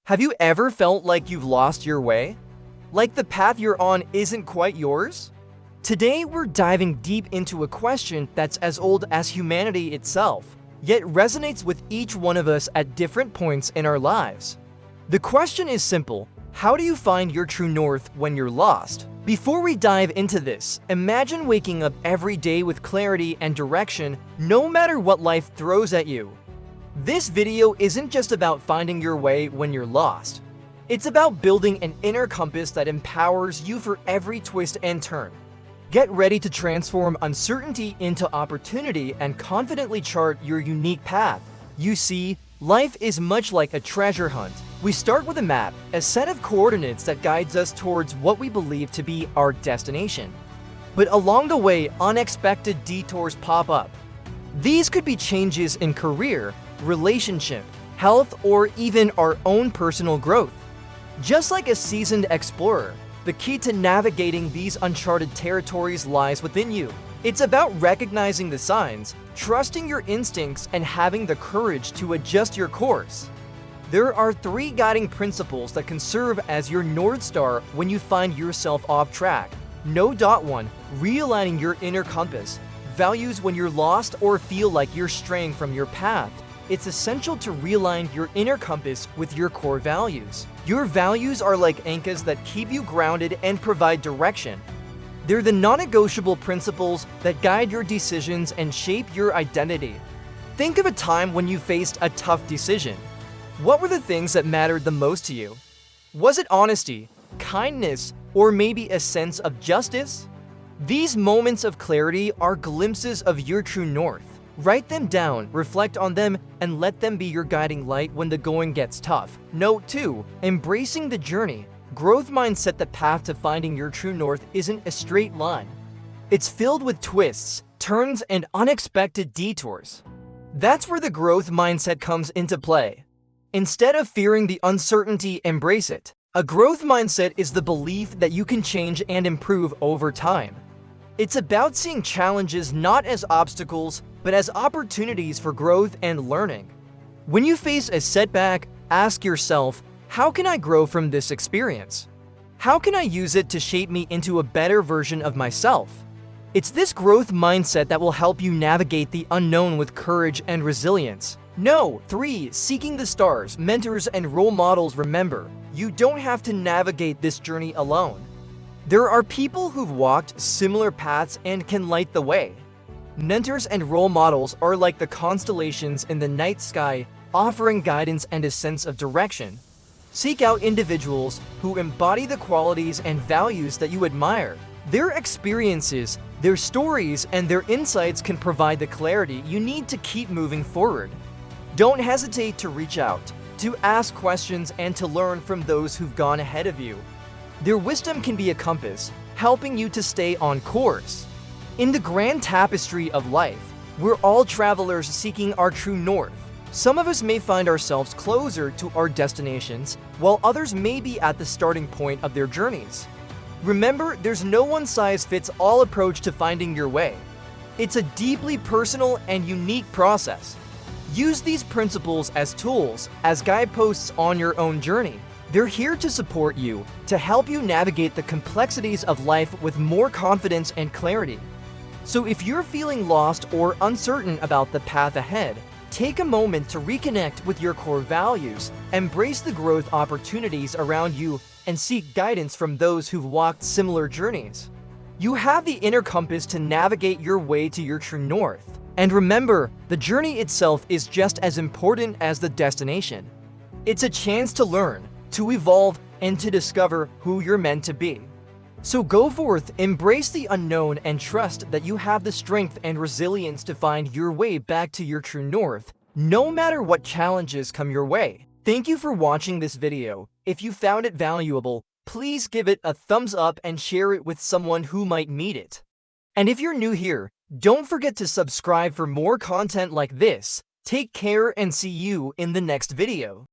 Have you ever felt like you've lost your way? Like the path you're on isn't quite yours? Today, we're diving deep into a question that's as old as humanity itself, yet resonates with each one of us at different points in our lives. The question is simple: how do you find your true north when you're lost? Before we dive into this, imagine waking up every day with clarity and direction, no matter what life throws at you. This video isn't just about finding your way when you're lost. It's about building an inner compass that empowers you for every twist and turn. Get ready to transform uncertainty into opportunity and confidently chart your unique path. You see, life is much like a treasure hunt. We start with a map, a set of coordinates that guides us towards what we believe to be our destination. But along the way, unexpected detours pop up. These could be changes in career, relationship, health, or even our own personal growth. Just like a seasoned explorer, the key to navigating these uncharted territories lies within you. It's about recognizing the signs, trusting your instincts, and having the courage to adjust your course. There are three guiding principles that can serve as your North Star when you find yourself off track. No. 1. Realigning your inner compass. Values when you're lost or feel like you're straying from your path. It's essential to realign your inner compass with your core values. Your values are like anchors that keep you grounded and provide direction. They're the non-negotiable principles that guide your decisions and shape your identity. Think of a time when you faced a tough decision. What were the things that mattered the most to you? Was it honesty, kindness, or maybe a sense of justice? These moments of clarity are glimpses of your true north. Write them down, reflect on them, and let them be your guiding light when the going gets tough. Note 2. Embracing the journey. Growth mindset. The path to finding your true north isn't a straight line. It's filled with twists, turns, and unexpected detours. That's where the growth mindset comes into play. Instead of fearing the uncertainty, embrace it. A growth mindset is the belief that you can change and improve over time. It's about seeing challenges not as obstacles, but as opportunities for growth and learning. When you face a setback, ask yourself, how can I grow from this experience? How can I use it to shape me into a better version of myself? It's this growth mindset that will help you navigate the unknown with courage and resilience. No. 3. Seeking the stars, mentors, and role models. Remember, you don't have to navigate this journey alone. There are people who've walked similar paths and can light the way. Mentors and role models are like the constellations in the night sky, offering guidance and a sense of direction. Seek out individuals who embody the qualities and values that you admire. Their experiences, their stories, and their insights can provide the clarity you need to keep moving forward. Don't hesitate to reach out, to ask questions, and to learn from those who've gone ahead of you. Their wisdom can be a compass, helping you to stay on course. In the grand tapestry of life, we're all travelers seeking our true north. Some of us may find ourselves closer to our destinations, while others may be at the starting point of their journeys. Remember, there's no one-size-fits-all approach to finding your way. It's a deeply personal and unique process. Use these principles as tools, as guideposts on your own journey. They're here to support you, to help you navigate the complexities of life with more confidence and clarity. So if you're feeling lost or uncertain about the path ahead, take a moment to reconnect with your core values, embrace the growth opportunities around you, and seek guidance from those who've walked similar journeys. You have the inner compass to navigate your way to your true north. And remember, the journey itself is just as important as the destination. It's a chance to learn, to evolve, and to discover who you're meant to be. So go forth, embrace the unknown, and trust that you have the strength and resilience to find your way back to your true north, no matter what challenges come your way. Thank you for watching this video. If you found it valuable, please give it a thumbs up and share it with someone who might need it. And if you're new here, don't forget to subscribe for more content like this. Take care and see you in the next video.